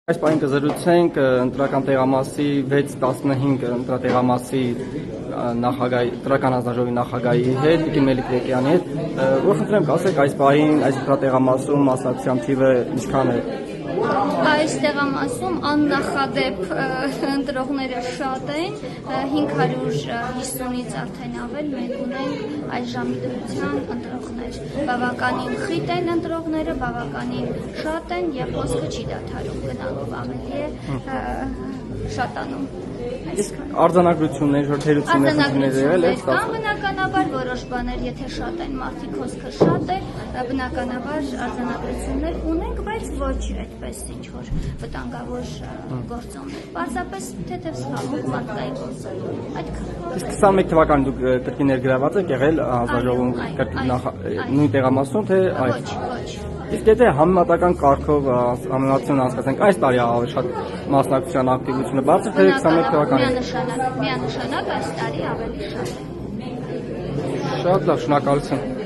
Այս պահին կզրուցենք ընտրական տեղամասի 6-15 ընտրատեղամասի ընտրական հանձնաժողովի նախագահի հետ, Տիկին Մելիք Ռեկյանի հետ, որ խնդրեմ կասեք այս պահին այս ընտրատեղամասում մասնակցության թիվը ինչքան է։ Այս տեղամասում աննախադեպ ընտրողները շատ են, 550-ից արդեն ավել մենք ունենք այս ժամի դրության ընտրողներ։ Բավականին խիտ են ընտրողները, բավականին շատ են և խոսքը չի դադարում, գնալով ավելի է շատանում։ Իսկ արձանագրություններ, թերություններ եղել է։ Կան բնականաբար որոշ բաներ, եթե շատ են, մարդիկ խոսքը շատ է, բնականաբար արձանագրություններ ունենք, բայց ոչ այդպես ինչ-որ վտանգավոր գործոններ։ Պարզապես թեթև սխալմունք մարդկային գործոն։ Այդքան։ Իսկ 21 թվականին դուք կրկին ներգրաված եք եղել հանձնաժողովում նույն տեղամասում, թե Ոչ։ Իսկ եթե համեմատական կարգով համեմատություն անցկացնենք, այս տարի ավելի շատ մասնակցության ակտիվությունը բարձր թե 21 թվականին։ Միանշանակ այս տարի ավելի շատ է։ Շատ լավ, շնորհակալություն։